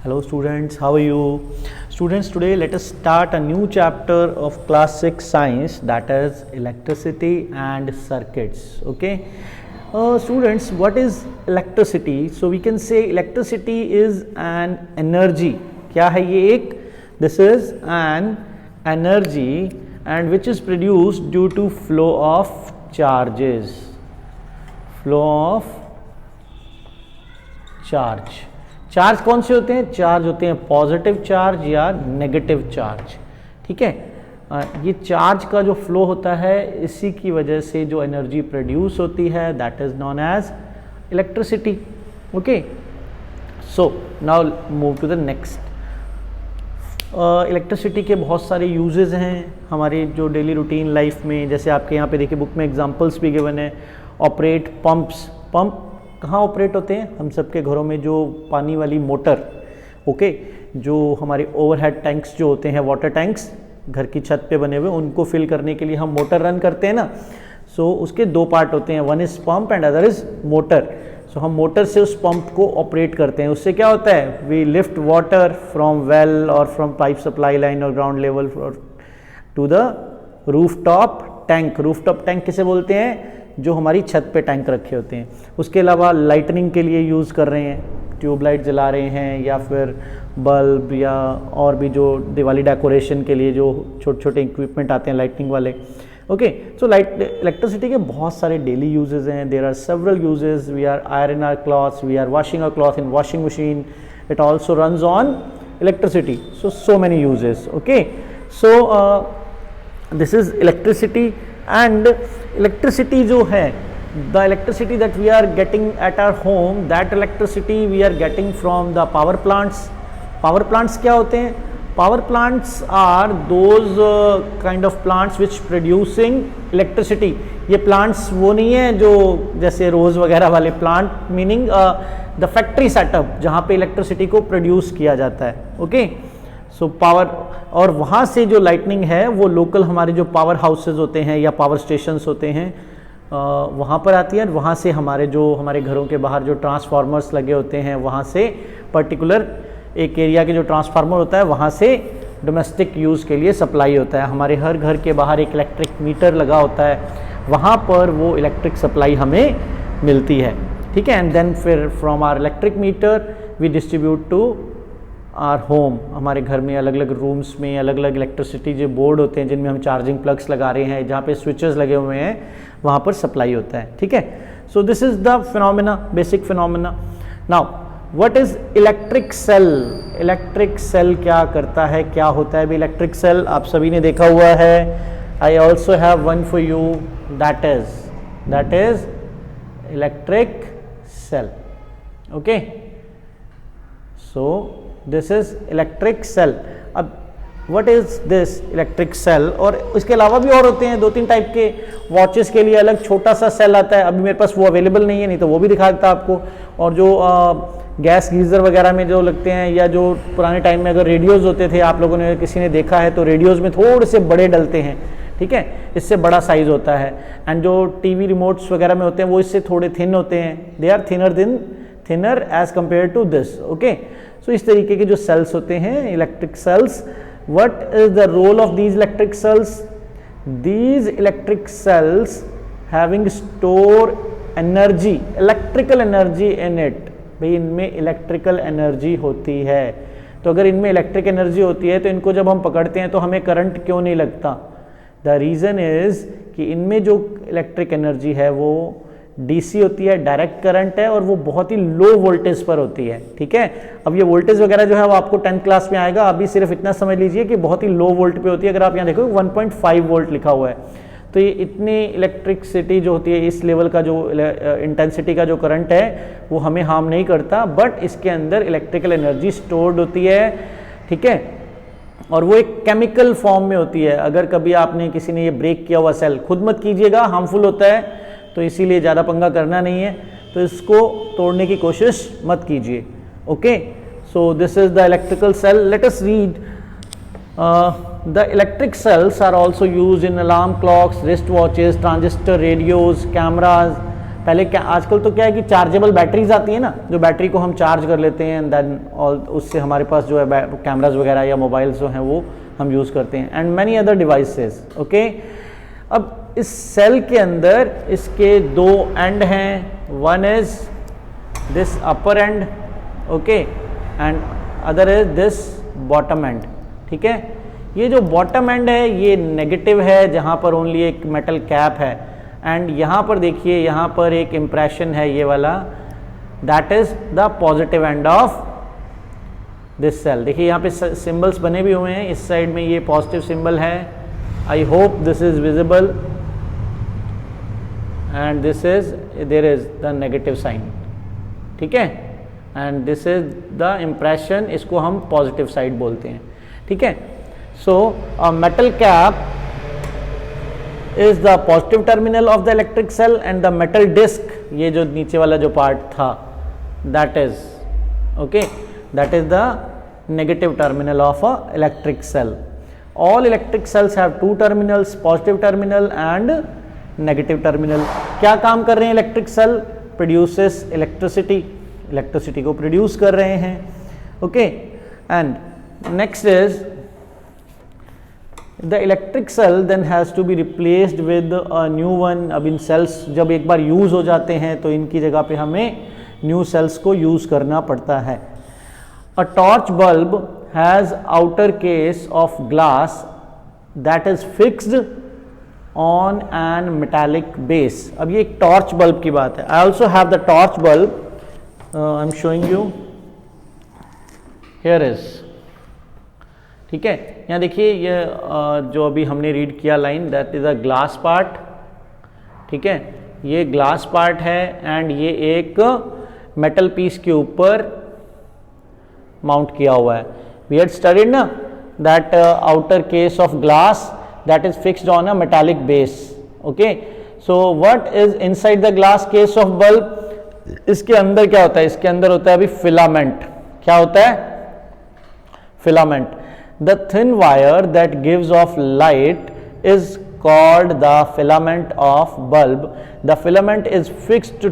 Hello students, how are you? Students, today let us start a new chapter of class 6 science, that is electricity and circuits. Okay. Students, what is electricity? So we can say electricity is an energy. क्या है ये एक? This is an energy and which is produced due to flow of charges. Flow of charge. Charge कौन से होते हैं? Charge होते हैं पॉजिटिव चार्ज या नेगेटिव चार्ज. ठीक है. ये चार्ज का जो फ्लो होता है इसी की वजह से जो एनर्जी प्रोड्यूस होती है that is known as electricity. Okay. So now move to the next. Electricity के बहुत सारे यूजेस हैं हमारी जो डेली रूटीन लाइफ में. जैसे आपके यहाँ पे देखिए बुक में एग्जांपल्स भी गिवन है. Operate pumps. पंप कहाँ ऑपरेट होते हैं? हम सबके घरों में जो पानी वाली मोटर. ओके. जो हमारे ओवरहेड टैंक्स जो होते हैं, वाटर टैंक्स घर की छत पे बने हुए, उनको फिल करने के लिए हम मोटर रन करते हैं ना. सो उसके दो पार्ट होते हैं, one is pump and other is motor. So हम मोटर से उस पंप को ऑपरेट करते हैं. उससे क्या होता है? We lift water from well और फ्रॉम पाइप सप्लाई लाइन और ground level to the rooftop tank. Rooftop tank किसे बोलते हैं? जो हमारी छत पे टैंक रखे होते हैं. उसके अलावा लाइटनिंग के लिए यूज़ कर रहे हैं, ट्यूबलाइट जला रहे हैं या फिर बल्ब या और भी जो दिवाली डेकोरेशन के लिए जो छोटे छोटे इक्विपमेंट आते हैं लाइटनिंग वाले. ओके. सो इलेक्ट्रिसिटी के बहुत सारे डेली यूजेस हैं. There are several uses. We are iron our clothes, we are washing our cloth in washing machine. It also runs on electricity. So many uses. Okay. So this is electricity. And electricity जो है, the electricity that we are getting at our home, that electricity we are getting from the power plants. Power plants क्या होते हैं? Power plants are those kind of plants which producing electricity. ये plants वो नहीं है जो जैसे रोज वगैरह वाले plant, meaning the factory setup जहाँ पे इलेक्ट्रिसिटी को प्रोड्यूस किया जाता है. ओके. सो पावर, और वहाँ से जो लाइटनिंग है वो लोकल हमारे जो पावर हाउसेज होते हैं या पावर स्टेशंस होते हैं वहाँ पर आती है. वहाँ से हमारे घरों के बाहर जो ट्रांसफार्मर्स लगे होते हैं वहाँ से पर्टिकुलर एक एरिया के जो ट्रांसफार्मर होता है वहाँ से डोमेस्टिक यूज़ के लिए सप्लाई होता है. हमारे हर घर के बाहर एक इलेक्ट्रिक मीटर लगा होता है, वहाँ पर वो इलेक्ट्रिक सप्लाई हमें मिलती है. ठीक है. एंड देन फिर from our electric meter we distribute to our home. हमारे घर में अलग अलग रूम्स में अलग अलग इलेक्ट्रिसिटी जो बोर्ड होते हैं जिनमें हम चार्जिंग प्लग्स लगा रहे हैं, जहाँ पे स्विचेस लगे हुए हैं, वहाँ पर सप्लाई होता है. ठीक है. So this is the phenomena, basic phenomena. Now what is electric cell? Electric cell क्या करता है, क्या होता है? इलेक्ट्रिक सेल आप सभी ने देखा हुआ है. I also have one for you, that is electric cell. Okay. So this is electric cell. अब what is this electric cell? और इसके अलावा भी और होते हैं दो तीन टाइप के. वॉचेस के लिए अलग छोटा सा सेल आता है, अभी मेरे पास वो अवेलेबल नहीं है, नहीं तो वो भी दिखा देता आपको. और जो गैस गीजर वगैरह में जो लगते हैं, या जो पुराने टाइम में अगर रेडियोज होते थे, आप लोगों ने किसी ने देखा है तो रेडियोज में थोड़े से बड़े डलते हैं. ठीक है. इससे बड़ा साइज होता है. एंड जो टीवी रिमोट्स वगैरह में होते हैं वो इससे थोड़े थिन होते हैं. They are thinner as compared to this. Okay. So इस तरीके के जो सेल्स होते हैं electric cells. What is the role of these electric cells? These electric cells having store energy, electrical energy in it. भाई इनमें इलेक्ट्रिकल एनर्जी होती है. तो अगर इनमें इलेक्ट्रिक एनर्जी होती है तो इनको जब हम पकड़ते हैं तो हमें करंट क्यों नहीं लगता? द रीज़न इज कि इनमें जो इलेक्ट्रिक एनर्जी है वो डीसी होती है, डायरेक्ट करंट है, और वो बहुत ही लो वोल्टेज पर होती है. ठीक है. अब ये वोल्टेज वगैरह जो है वो आपको 10th क्लास में आएगा. अभी सिर्फ इतना समझ लीजिए कि बहुत ही लो वोल्ट पे होती है. अगर आप यहाँ देखो 1.5 वोल्ट लिखा हुआ है, तो ये इतनी इलेक्ट्रिसिटी जो होती है, इस लेवल का जो इंटेंसिटी का जो करंट है वो हमें हार्म नहीं करता, बट इसके अंदर इलेक्ट्रिकल एनर्जी स्टोर्ड होती है. ठीक है. और वो एक केमिकल फॉर्म में होती है. अगर कभी आपने किसी ने ये ब्रेक किया हुआ सेल, खुद मत कीजिएगा, हार्मफुल होता है, तो इसीलिए ज़्यादा पंगा करना नहीं है. तो इसको तोड़ने की कोशिश मत कीजिए. Okay. So this is the electrical cell. Let us read. The electric cells are also use in alarm clocks, wrist watches, transistor radios, cameras, पहले क्या, आजकल तो क्या है कि चार्जेबल बैटरीज आती है ना, जो बैटरी को हम चार्ज कर लेते हैं एंड देन ऑल, उससे हमारे पास जो है कैमराज वगैरह या मोबाइल्स जो हैं वो हम यूज़ करते हैं and many other devices. Okay, अब इस सेल के अंदर इसके दो एंड हैं, one is this upper and, okay, and other is this bottom and. ठीक है, ये जो बॉटम एंड है ये नेगेटिव है, जहाँ पर ओनली एक मेटल कैप है, एंड यहाँ पर देखिए यहाँ पर एक इम्प्रेशन है ये वाला, that is the positive end of this cell. देखिए यहाँ पे सिंबल्स बने भी हुए हैं, इस साइड में ये पॉजिटिव सिंबल है, I hope this is visible, and this is, there is the negative sign. ठीक है, and this is the impression, इसको हम पॉजिटिव साइड बोलते हैं। ठीक है, so a metal cap is the positive terminal of the electric cell and the metal disc, ये जो नीचे वाला जो पार्ट था, that is okay, that is the negative terminal of a electric cell. All electric cells have two terminals, positive terminal and negative terminal. क्या काम कर रहे हैं electric cell? Produces electricity, electricity को प्रोड्यूस कर रहे हैं। Okay, and next is the electric cell then has to be replaced with a new one. अब इन सेल्स जब एक बार यूज़ हो जाते हैं तो इनकी जगह पे हमें न्यू सेल्स को यूज़ करना पड़ता है। A torch bulb has outer case of glass that is fixed on an metallic base. अब ये एक टॉर्च बल्ब की बात है। I also have the torch bulb, I am showing you, here is. ठीक है, यहाँ देखिए ये जो अभी हमने रीड किया line, that is a glass part. ठीक है, ये ग्लास पार्ट है एंड ये एक मेटल पीस के ऊपर माउंट किया हुआ है। वी हैड स्टडीड ना that outer case of glass that is fixed on a metallic base. Okay, so what is inside the glass case of bulb? इसके अंदर क्या होता है? इसके अंदर होता है अभी फिलामेंट। क्या होता है? Filament. The thin wire that gives off light is called the filament of bulb. The filament is fixed to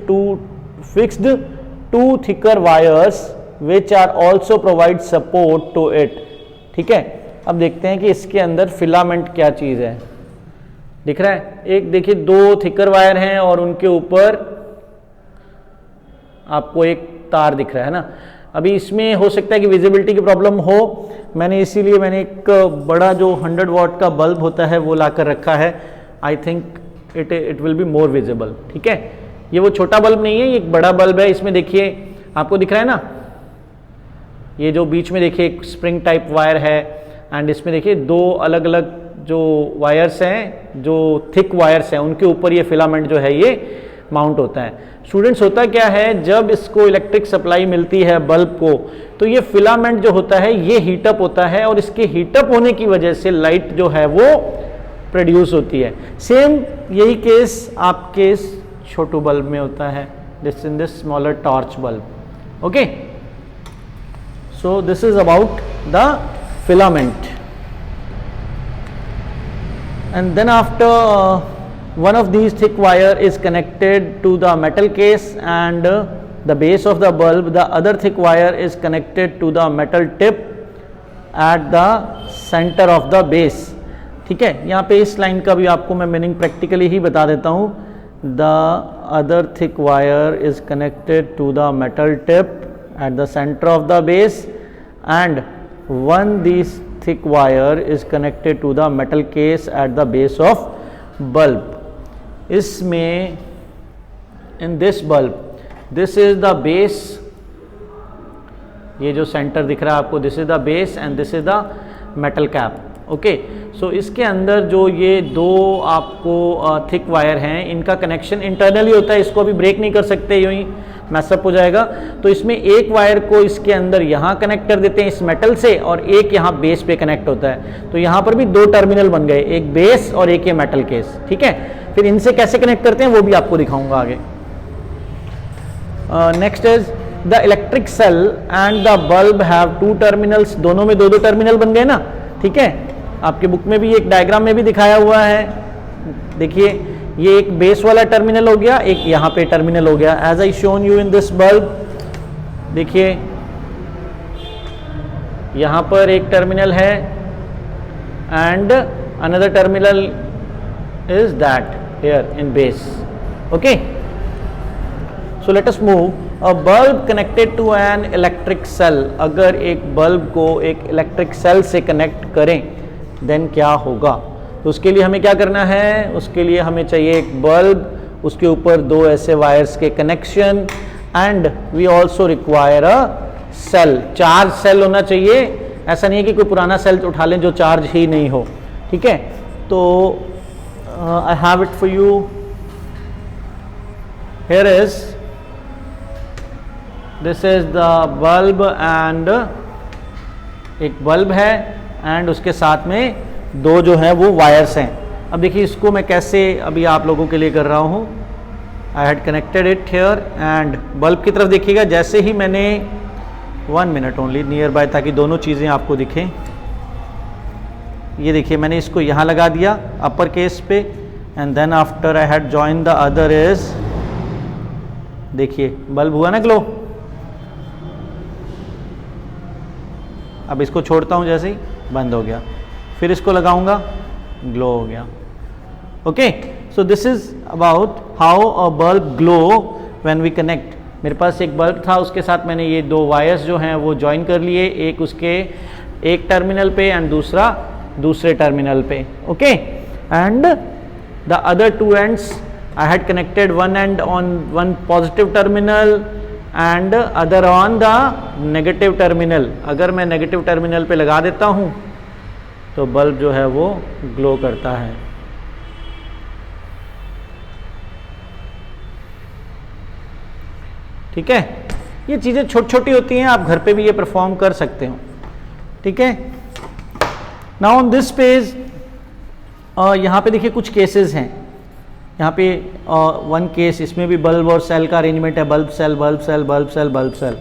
thicker wires which are also provide support to it. ठीक है, अब देखते हैं कि इसके अंदर फिलामेंट क्या चीज़ है। दिख रहा है, एक देखिए दो थिकर वायर हैं और उनके ऊपर आपको एक तार दिख रहा है ना। अभी इसमें हो सकता है कि विजिबिलिटी की प्रॉब्लम हो, मैंने एक बड़ा जो 100 वॉट का बल्ब होता है वो ला कर रखा है। I think it will be more visible. ठीक है, ये वो छोटा बल्ब नहीं है, ये एक बड़ा बल्ब है। इसमें देखिए आपको दिख रहा है ना, ये जो बीच में देखिए एक स्प्रिंग टाइप वायर है एंड इसमें देखिए दो अलग अलग जो वायर्स हैं, जो थिक वायर्स हैं, उनके ऊपर ये फिलामेंट जो है ये माउंट होता है। स्टूडेंट्स, होता क्या है, जब इसको इलेक्ट्रिक सप्लाई मिलती है बल्ब को, तो ये फिलामेंट जो होता है ये हीटअप होता है और इसके हीटअप होने की वजह से लाइट जो है वो प्रोड्यूस होती है। सेम यही केस आपके इस छोटू बल्ब में होता है, this in this smaller torch bulb. Okay, so this is about the filament. And then after one of these thick wire is connected to the metal case and the base of the bulb, the other thick wire is connected to the metal tip at the center of the base. ठीक है, यहाँ पे इस line का भी आपको मैं meaning practically ही बता देता हूँ। The other thick wire is connected to the metal tip at the center of the base and one this thick wire is connected to the metal case at the base of bulb. इसमें in this bulb, this is the base, ये जो centre दिख रहा है आपको, this is the base and this is the metal cap. Okay, so इसके अंदर जो ये दो आपको थिक वायर हैं, इनका कनेक्शन इंटरनली होता है, इसको अभी ब्रेक नहीं कर सकते, यूं ही मैसअप हो जाएगा। तो इसमें एक वायर को इसके अंदर यहाँ कनेक्ट कर देते हैं इस मेटल से और एक यहाँ बेस पे कनेक्ट होता है। तो यहाँ पर भी दो टर्मिनल बन गए, एक बेस और एक ये मेटल केस। ठीक है, फिर इनसे कैसे कनेक्ट करते हैं वो भी आपको दिखाऊंगा आगे। Next is the electric cell and the bulb have two terminals. दोनों में दो दो टर्मिनल बन गए ना। ठीक है, आपके बुक में भी एक डायग्राम में भी दिखाया हुआ है। देखिए ये एक बेस वाला टर्मिनल हो गया, एक यहाँ पे टर्मिनल हो गया, as I shown you in this bulb. देखिए यहाँ पर एक टर्मिनल है and another terminal is that here in base. Okay, so let us move. A bulb connected to an electric cell, अगर एक बल्ब को एक इलेक्ट्रिक सेल से कनेक्ट करें देन क्या होगा? तो उसके लिए हमें क्या करना है? उसके लिए हमें चाहिए एक बल्ब, उसके ऊपर दो ऐसे वायर्स के connection, and we also require a cell. Charge cell होना चाहिए, ऐसा नहीं है कि कोई पुराना सेल उठा लें जो चार्ज ही नहीं हो। ठीक है, तो I have it for you, here is, this is the bulb and एक बल्ब है एंड उसके साथ में दो जो है वो वायर्स हैं। अब देखिए इसको मैं कैसे अभी आप लोगों के लिए कर रहा हूँ। I had connected it here and bulb की तरफ देखिएगा, जैसे ही मैंने 1 मिनट ओनली नियर बाय, ताकि दोनों चीज़ें आपको दिखें। ये देखिए मैंने इसको यहाँ लगा दिया अपर केस पे, and then after I had join the other is, देखिए बल्ब हुआ ना ग्लो। अब इसको छोड़ता हूँ, जैसे ही बंद हो गया, फिर इसको लगाऊंगा, ग्लो हो गया। Okay, so this is about how a bulb glow when we connect. मेरे पास एक बल्ब था, उसके साथ मैंने ये दो वायर्स जो हैं वो ज्वाइन कर लिए, एक उसके एक टर्मिनल पे एंड दूसरा दूसरे टर्मिनल पे। Okay, and the other two ends I had connected one and on one positive terminal and other on the negative terminal. अगर मैं नेगेटिव टर्मिनल पे लगा देता हूँ तो बल्ब जो है वो ग्लो करता है। ठीक है, ये चीज़ें छोटी छोटी होती हैं, आप घर पे भी ये परफॉर्म कर सकते हो। ठीक है, नाउ ऑन दिस पेज यहाँ पे देखिए कुछ केसेस हैं। यहाँ पे वन केस, इसमें भी बल्ब और सेल का अरेंजमेंट है, bulb cell bulb cell bulb cell bulb cell.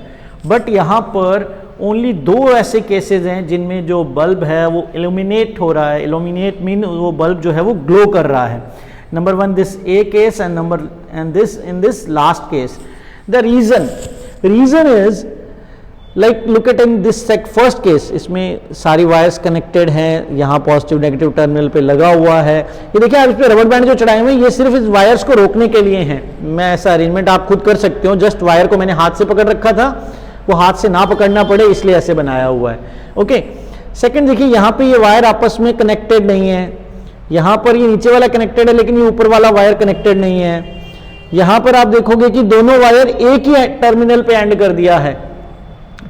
But यहाँ पर ओनली दो ऐसे केसेस हैं जिनमें जो बल्ब है वो इल्यूमिनेट हो रहा है। इल्यूमिनेट मीन वो बल्ब जो है वो ग्लो कर रहा है। Number one this a case and this in this last case. The reason is like look at in this first case, इसमें सारी वायर्स कनेक्टेड हैं, यहाँ पॉजिटिव नेगेटिव टर्मिनल पे लगा हुआ है। ये देखिए आप इस पे रबर बैंड जो चढ़ाए हुए हैं ये सिर्फ इस वायर्स को रोकने के लिए हैं। मैं ऐसा अरेंजमेंट आप खुद कर सकते हो, जस्ट वायर को मैंने हाथ से पकड़ रखा था, वो हाथ से ना पकड़ना पड़े इसलिए ऐसे बनाया हुआ है। ओके, सेकंड देखिए यहाँ पे ये वायर आपस में कनेक्टेड नहीं है, यहाँ पर ये नीचे वाला कनेक्टेड है लेकिन ये ऊपर वाला वायर कनेक्टेड नहीं है। यहाँ पर आप देखोगे कि दोनों वायर एक ही टर्मिनल पे एंड कर दिया है।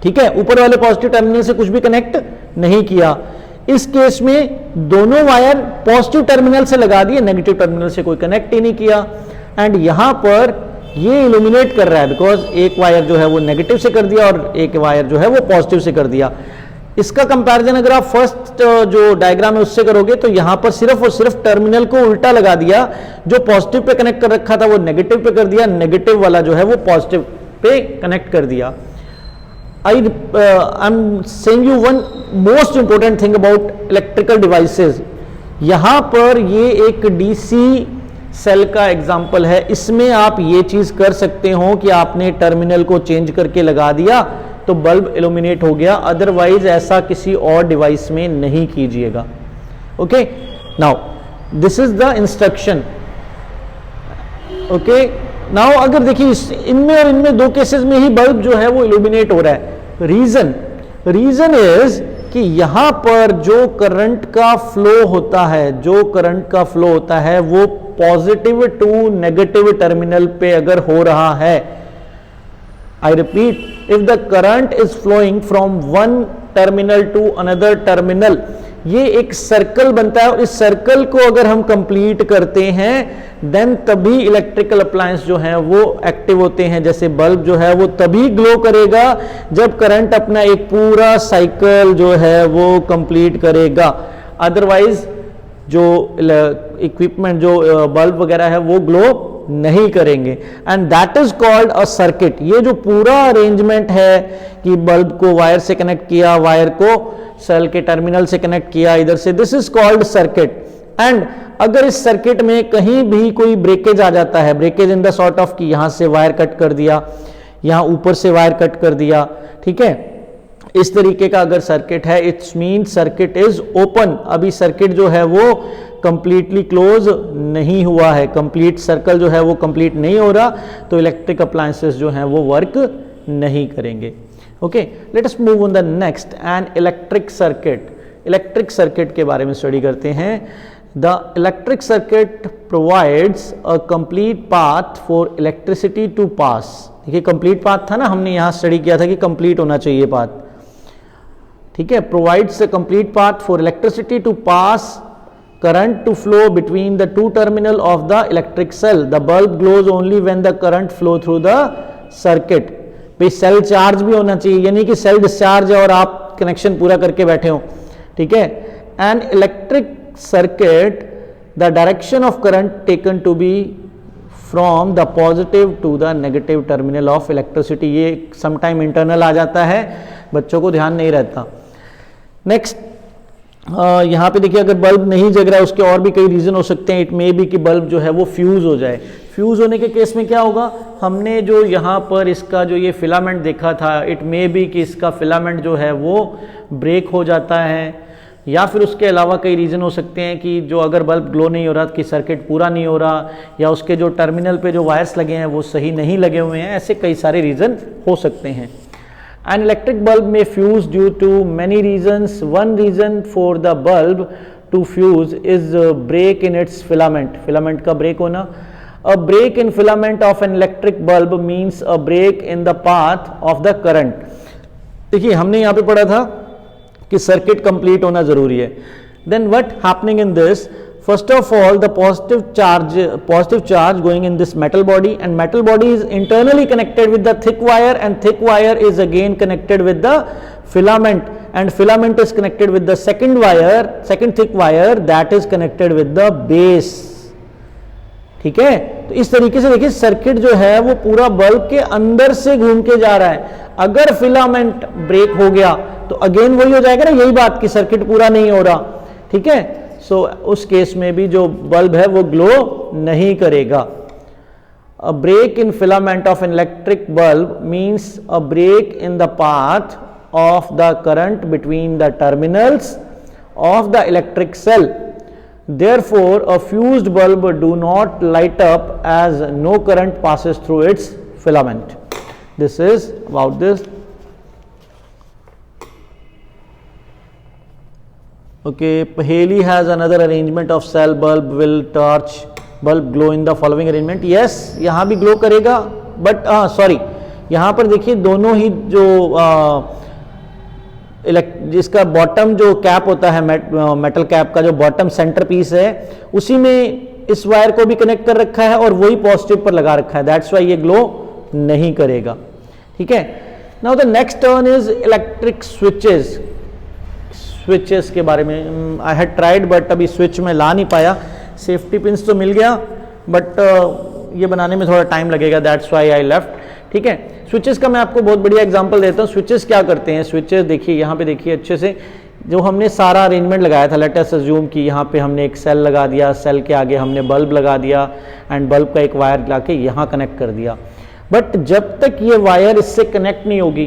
ठीक है, ऊपर वाले पॉजिटिव टर्मिनल से कुछ भी कनेक्ट नहीं किया। इस केस में दोनों वायर पॉजिटिव टर्मिनल से लगा दिए, नेगेटिव टर्मिनल से कोई कनेक्ट ही नहीं किया। एंड यहां पर ये इल्यूमिनेट कर रहा है बिकॉज एक वायर जो है वो नेगेटिव से कर दिया और एक वायर जो है वो पॉजिटिव से कर दिया। इसका कंपैरिजन अगर आप फर्स्ट जो डायग्राम है उससे करोगे तो यहां पर सिर्फ और सिर्फ टर्मिनल को उल्टा लगा दिया, जो पॉजिटिव पे कनेक्ट कर रखा था वो नेगेटिव पे कर दिया, नेगेटिव वाला जो है वो पॉजिटिव पे कनेक्ट कर दिया। I'm saying you one most important thing about electrical devices. यहाँ पर ये एक DC सेल का एग्जाम्पल है, इसमें आप ये चीज कर सकते हो कि आपने टर्मिनल को चेंज करके लगा दिया तो बल्ब इल्यूमिनेट हो गया, अदरवाइज ऐसा किसी और डिवाइस में नहीं कीजिएगा। Okay, now this is the instruction. Okay, now अगर देखिए इनमें और इनमें दो केसेस में ही बल्ब जो है वो इल्यूमिनेट हो रहा है। रीजन इज कि यहां पर जो करंट का फ्लो होता है, वो पॉजिटिव टू नेगेटिव टर्मिनल पे अगर हो रहा है, I repeat, if the current is flowing from one terminal to another terminal, ये एक सर्कल बनता है और इस सर्कल को अगर हम कंप्लीट करते हैं देन तभी इलेक्ट्रिकल अप्लायंस जो है वो एक्टिव होते हैं। जैसे बल्ब जो है वो तभी ग्लो करेगा जब करंट अपना एक पूरा साइकिल जो है वो कंप्लीट करेगा, अदरवाइज जो इक्विपमेंट जो बल्ब वगैरह है वो ग्लो नहीं करेंगे। And that is called a circuit. ये जो पूरा अरेंजमेंट है कि बल्ब को वायर से कनेक्ट किया, वायर को सेल के टर्मिनल से कनेक्ट किया इधर से, this is called circuit. And अगर इस सर्किट में कहीं भी कोई ब्रेकेज आ जाता है, breakage in the sort of कि यहां से वायर कट कर दिया, यहां ऊपर से वायर कट कर दिया, ठीक है, इस तरीके का अगर सर्किट है, it's mean circuit is open, अभी सर्किट जो है वो कंप्लीटली क्लोज नहीं हुआ है, कंप्लीट सर्कल जो है वो कंप्लीट नहीं हो रहा, तो इलेक्ट्रिक अप्लायंसेस जो हैं वो वर्क नहीं करेंगे। Okay, let us move on the next, an electric circuit. Electric circuit के बारे में स्टडी करते हैं। The electric circuit provides a complete path for electricity to pass. देखिए कंप्लीट पाथ था ना, हमने यहां स्टडी किया था कि कंप्लीट होना चाहिए पाथ, ठीक है। Provides a complete path for electricity to pass, current to flow between the two terminal of the electric cell. The bulb glows only when the current flow through the circuit. भाई cell charge भी होना चाहिए, यानी कि cell discharge है और आप connection पूरा करके बैठे हो, ठीक है। An electric circuit, the direction of current taken to be from the positive to the negative terminal of electricity. ये समटाइम इंटरनल आ जाता है, बच्चों को ध्यान नहीं रहता। नेक्स्ट, यहाँ पे देखिए अगर बल्ब नहीं जग रहा है उसके और भी कई रीजन हो सकते हैं। इट मे बी कि बल्ब जो है वो फ्यूज हो जाए। फ्यूज होने के केस में क्या होगा, हमने जो यहाँ पर इसका जो ये फिलामेंट देखा था, इट मे बी कि इसका फिलामेंट जो है वो ब्रेक हो जाता है, या फिर उसके अलावा कई रीज़न हो सकते हैं कि जो अगर बल्ब ग्लो नहीं हो रहा कि सर्किट पूरा नहीं हो रहा, या उसके जो टर्मिनल पे जो वायर्स लगे हैं वो सही नहीं लगे हुए हैं, ऐसे कई सारे रीज़न हो सकते हैं। An electric bulb may fuse due to many reasons. One reason for the bulb to fuse is a break in its filament. Filament का break होना. A break in filament of an electric bulb means a break in the path of the current. देखिए हमने यहाँ पे पढ़ा था कि circuit complete होना जरूरी है। Then what happening in this? First of all, the positive charge going in this metal body, and metal body is internally connected with the thick wire, and thick wire is again connected with the filament, and filament is connected with the second thick wire that is connected with the base, ठीक है। तो इस तरीके से देखिए circuit जो है वो पूरा बल्ब के अंदर से घूम के जा रहा है। अगर फिलामेंट ब्रेक हो गया तो अगेन वही हो जाएगा ना, यही बात कि सर्किट पूरा नहीं हो रहा, ठीक है। सो उस केस में भी जो बल्ब है वो ग्लो नहीं करेगा। A break in filament of an electric bulb means a break in the path of the current between the terminals of the electric cell. Therefore, a fused bulb do not light up as no current passes through its filament. This is about this. Okay, Paheli has another arrangement of cell bulb will torch bulb glow in the following arrangement. Yes, यहाँ भी glow करेगा, but sorry, यहाँ पर देखिए दोनों ही जो जिसका bottom जो कैप होता है मेटल कैप का जो बॉटम सेंटर पीस है उसी में इस वायर को भी कनेक्ट कर रखा है और वही पॉजिटिव पर लगा रखा है, दैट्स वाई ये ग्लो नहीं करेगा, ठीक है। Now the next turn is electric switches. Switches के बारे में आई हैड ट्राइड बट अभी स्विच में ला नहीं पाया, सेफ्टी पिंस तो मिल गया बट ये बनाने में थोड़ा टाइम लगेगा, दैट्स वाई आई लेफ्ट, ठीक है। स्विचेस का मैं आपको बहुत बढ़िया एग्जांपल देता हूँ। स्विचेस क्या करते हैं, स्विचेस देखिए यहाँ पे देखिए अच्छे से, जो हमने सारा अरेंजमेंट लगाया था, लेट अस अज्यूम कि यहाँ पे हमने एक सेल लगा दिया, सेल के आगे हमने बल्ब लगा दिया एंड बल्ब का एक वायर लाके यहाँ कनेक्ट कर दिया, बट जब तक ये वायर इससे कनेक्ट नहीं होगी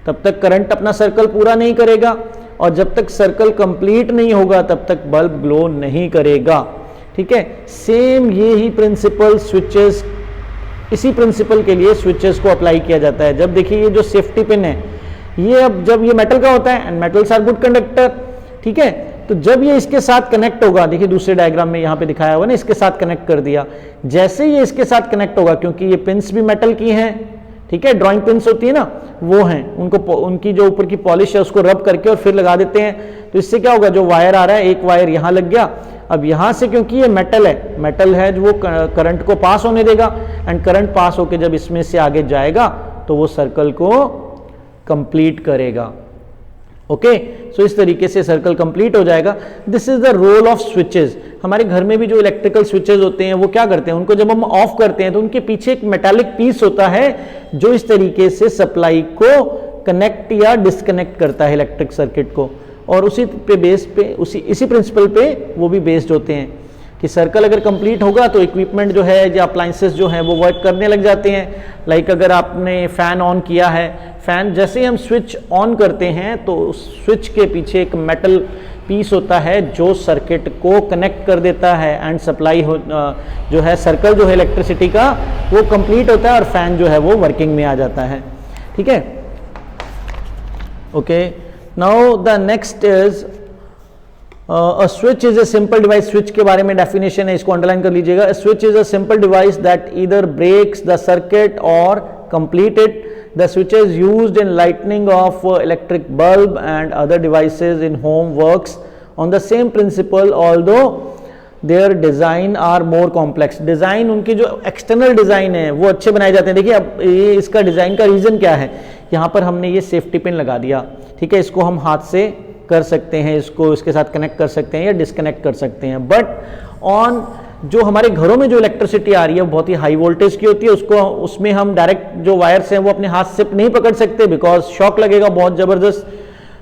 तब तक करंट अपना सर्कल पूरा नहीं करेगा, और जब तक सर्कल कंप्लीट नहीं होगा तब तक बल्ब ग्लो नहीं करेगा, ठीक है। सेम ये ही प्रिंसिपल स्विचेस, इसी प्रिंसिपल के लिए स्विचेस को अप्लाई किया जाता है। जब देखिए ये जो सेफ्टी पिन है ये अब जब ये मेटल का होता है and metals are good conductor, ठीक है, तो जब ये इसके साथ कनेक्ट होगा, देखिए दूसरे डायग्राम में यहाँ पे दिखाया हुआ ना, इसके साथ कनेक्ट कर दिया, जैसे ये इसके साथ कनेक्ट होगा, क्योंकि ये पिन्स भी मेटल की हैं, ठीक है, ड्राइंग पिन्स होती है ना वो हैं, उनको उनकी जो ऊपर की पॉलिश है उसको रब करके और फिर लगा देते हैं, तो इससे क्या होगा, जो वायर आ रहा है एक वायर यहाँ लग गया, अब यहाँ से क्योंकि ये मेटल है जो वो करंट को पास होने देगा एंड करंट पास होके जब इसमें से आगे जाएगा तो वो सर्कल को कंप्लीट करेगा, ओके। सो इस तरीके से सर्कल कंप्लीट हो जाएगा। This is the role of switches. हमारे घर में भी जो इलेक्ट्रिकल स्विचेस होते हैं वो क्या करते हैं, उनको जब हम ऑफ करते हैं तो उनके पीछे एक मेटालिक पीस होता है जो इस तरीके से सप्लाई को कनेक्ट या डिस्कनेक्ट करता है इलेक्ट्रिक सर्किट को, और उसी पे बेस पे इसी प्रिंसिपल पे वो भी बेस्ड होते हैं कि सर्कल अगर कंप्लीट होगा तो इक्विपमेंट जो है या अप्लाइंसेस जो हैं वो वर्क करने लग जाते हैं। लाइक अगर आपने फ़ैन ऑन किया है, फ़ैन जैसे ही हम स्विच ऑन करते हैं तो उस स्विच के पीछे एक मेटल पीस होता है जो सर्किट को कनेक्ट कर देता है एंड सप्लाई जो है सर्कल जो है इलेक्ट्रिसिटी का वो कंप्लीट होता है और फैन जो है वो वर्किंग में आ जाता है। ठीक है, okay. Now the next is a switch is a simple device. Switch के बारे में डेफिनेशन है, इसको अंडरलाइन कर लीजिएगा। Switch is a simple device that either breaks the circuit or complete it. The switch is used in lighting of electric bulb and other devices in home works on the same principle, although their design are more complex. Design उनकी जो external design है वो अच्छे बनाए जाते हैं। देखिए अब ये इसका डिज़ाइन का रीज़न क्या है, यहाँ पर हमने ये सेफ्टी पिन लगा दिया, ठीक है, इसको हम हाथ से कर सकते हैं, इसको इसके साथ कनेक्ट कर सकते हैं या डिस्कनेक्ट कर सकते हैं। बट ऑन जो हमारे घरों में जो इलेक्ट्रिसिटी आ रही है वो बहुत ही हाई वोल्टेज की होती है, उसमें हम डायरेक्ट जो वायर्स हैं वो अपने हाथ से नहीं पकड़ सकते, बिकॉज शॉक लगेगा, बहुत ज़बरदस्त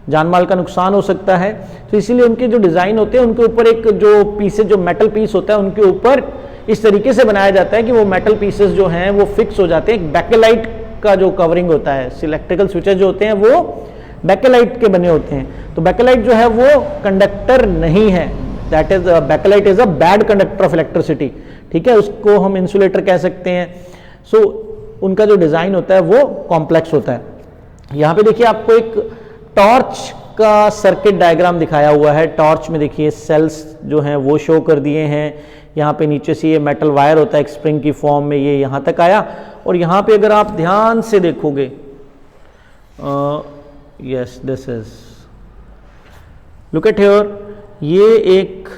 जान माल का नुकसान हो सकता है। तो इसीलिए उनके जो डिज़ाइन होते हैं उनके ऊपर एक जो पीसेज जो मेटल पीस होता है उनके ऊपर इस तरीके से बनाया जाता है कि वो मेटल पीसेस जो हैं वो फिक्स हो जाते हैं। बैकेलाइट का जो कवरिंग होता है, इलेक्ट्रिकल स्विचेस जो होते हैं वो बैकेलाइट के बने होते हैं। तो बैकेलाइट जो है वो कंडक्टर नहीं है, that is Bakelite is a bad conductor of electricity. ठीक है, उसको हम इंसुलेटर कह सकते हैं। सो उनका जो डिज़ाइन होता है वो कॉम्प्लेक्स होता है। यहाँ पे देखिए आपको एक टॉर्च का सर्किट डायग्राम दिखाया हुआ है। टॉर्च में देखिए सेल्स जो हैं वो शो कर दिए हैं। यहाँ पे नीचे से ये मेटल वायर होता है एक स्प्रिंग की फॉर्म में, ये यहाँ तक आया। और यहाँ पे अगर आप ध्यान से देखोगे, yes this is, look at here, ये एक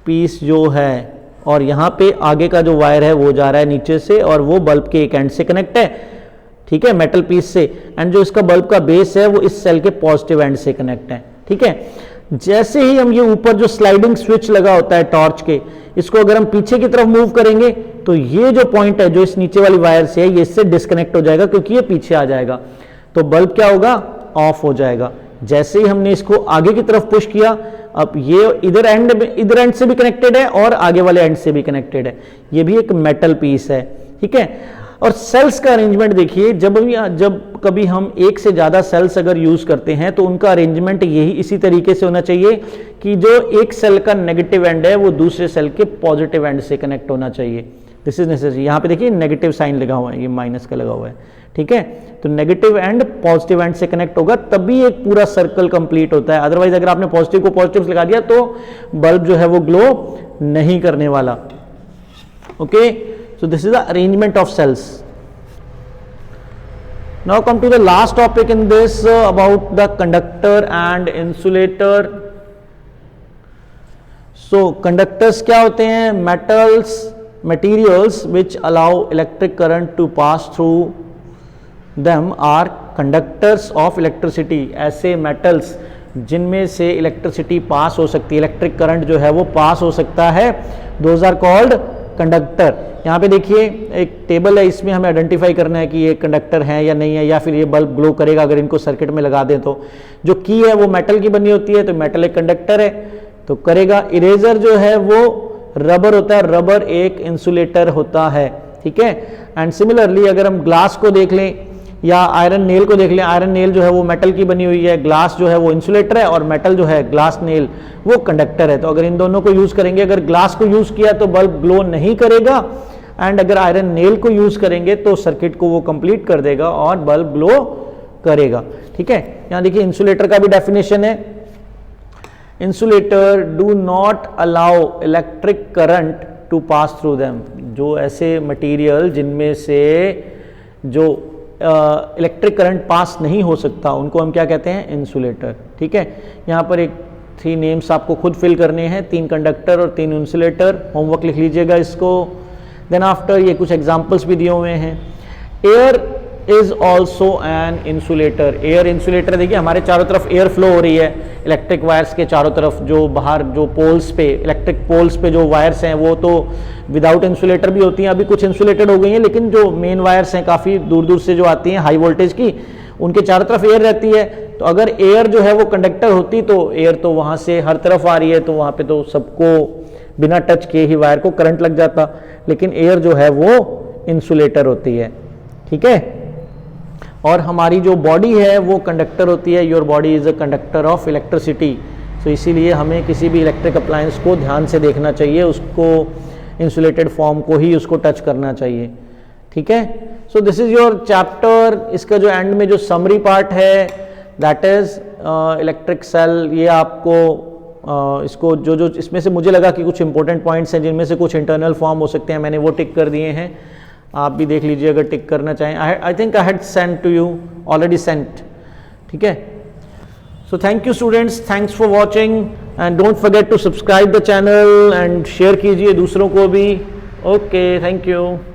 पीस जो है और यहाँ पे आगे का जो वायर है वो जा रहा है नीचे से और वो बल्ब के एक एंड से कनेक्ट है, ठीक है, मेटल पीस से। एंड जो इसका बल्ब का बेस है वो इस सेल के पॉजिटिव एंड से कनेक्ट है। ठीक है, जैसे ही हम ये ऊपर जो स्लाइडिंग स्विच लगा होता है टॉर्च के, इसको अगर हम पीछे की तरफ मूव करेंगे तो ये जो पॉइंट है जो इस नीचे वाली वायर से है ये इससे डिस्कनेक्ट हो जाएगा क्योंकि ये पीछे आ जाएगा, तो बल्ब क्या होगा, ऑफ हो जाएगा। जैसे ही हमने इसको आगे की तरफ पुश किया, अब ये इधर एंड से भी कनेक्टेड है और आगे वाले एंड से भी कनेक्टेड है, ये भी एक मेटल पीस है। ठीक है, और सेल्स का अरेंजमेंट देखिए, जब कभी हम एक से ज़्यादा सेल्स अगर यूज़ करते हैं तो उनका अरेंजमेंट यही इसी तरीके से होना चाहिए कि जो एक सेल का नेगेटिव एंड है वो दूसरे सेल के पॉजिटिव एंड से कनेक्ट होना चाहिए। This is necessary. यहाँ पे देखिए नेगेटिव साइन लगा हुआ है, ये माइनस का लगा हुआ है। ठीक है, तो नेगेटिव एंड पॉजिटिव एंड से कनेक्ट होगा तभी एक पूरा सर्कल कंप्लीट होता है। अदरवाइज अगर आपने पॉजिटिव को पॉजिटिव लगा दिया तो बल्ब जो है वो ग्लो नहीं करने वाला। Okay, so this is the arrangement of cells. Now come to the last topic in this about the conductor and insulator. So conductors क्या होते हैं? Materials which allow electric current to pass through them are conductors of electricity. ऐसे metals जिनमें से electricity pass हो सकती है, electric current जो है वो पास हो सकता है, those are called कंडक्टर। यहाँ पे देखिए एक टेबल है, इसमें हमें आइडेंटिफाई करना है कि ये कंडक्टर है या नहीं है, या फिर ये बल्ब ग्लो करेगा अगर इनको सर्किट में लगा दें तो। जो की है वो मेटल की बनी होती है, तो मेटल एक कंडक्टर है तो करेगा। इरेजर जो है वो रबर होता है, रबर एक इंसुलेटर होता है। ठीक है, एंड सिमिलरली अगर हम ग्लास को देख लें या आयरन नेल को देख लें, आयरन नेल जो है वो मेटल की बनी हुई है, ग्लास जो है वो इंसुलेटर है और मेटल जो है ग्लास नेल वो कंडक्टर है। तो अगर इन दोनों को यूज करेंगे, अगर ग्लास को यूज किया तो बल्ब ग्लो नहीं करेगा, एंड अगर आयरन नेल को यूज करेंगे तो सर्किट को वो कंप्लीट कर देगा और बल्ब ग्लो करेगा। ठीक है, यहां देखिए इंसुलेटर का भी डेफिनेशन है। Insulator do not allow electric current to pass through them. जो ऐसे मटीरियल जिनमें से जो इलेक्ट्रिक करंट पास नहीं हो सकता उनको हम क्या कहते हैं, इंसुलेटर। ठीक है, यहाँ पर एक 3 नेम्स आपको खुद फिल करने हैं, 3 कंडक्टर और 3 इंसुलेटर। होमवर्क लिख लीजिएगा इसको। देन आफ्टर ये कुछ एग्जांपल्स भी दिए हुए हैं। Air is also an insulator. Air insulator देखिए हमारे चारों तरफ एयर फ्लो हो रही है, इलेक्ट्रिक वायर्स के चारों तरफ जो बाहर जो पोल्स पे, इलेक्ट्रिक पोल्स पे जो वायर्स हैं वो तो विदाउट इंसुलेटर भी होती हैं, अभी कुछ इंसुलेटेड हो गई हैं, लेकिन जो मेन वायर्स हैं काफ़ी दूर दूर से जो आती हैं हाई वोल्टेज की, उनके चारों तरफ एयर रहती है, तो अगर एयर जो है वो कंडक्टर होती तो एयर तो वहाँ से हर तरफ आ रही है, तो वहाँ पे तो सबको बिना टच किए ही वायर को करंट लग जाता, लेकिन एयर जो है वो इंसुलेटर होती है, ठीक है। और हमारी जो बॉडी है वो कंडक्टर होती है, your body is a conductor of electricity. तो इसीलिए हमें किसी भी इलेक्ट्रिक अप्लायंस को ध्यान से देखना चाहिए, उसको इंसुलेटेड फॉर्म को ही उसको टच करना चाहिए, ठीक है। So this is your chapter. इसका जो एंड में जो समरी पार्ट है दैट इज़ इलेक्ट्रिक सेल। ये आपको इसको जो इसमें से मुझे लगा कि कुछ इंपॉर्टेंट पॉइंट्स हैं, जिनमें से कुछ इंटरनल फॉर्म हो सकते हैं, मैंने वो टिक कर दिए हैं, आप भी देख लीजिए अगर टिक करना चाहें। I think I had sent to you, already sent, ठीक है। So thank you students, thanks for watching and don't forget to subscribe the channel and share कीजिए दूसरों को भी। Okay, thank you.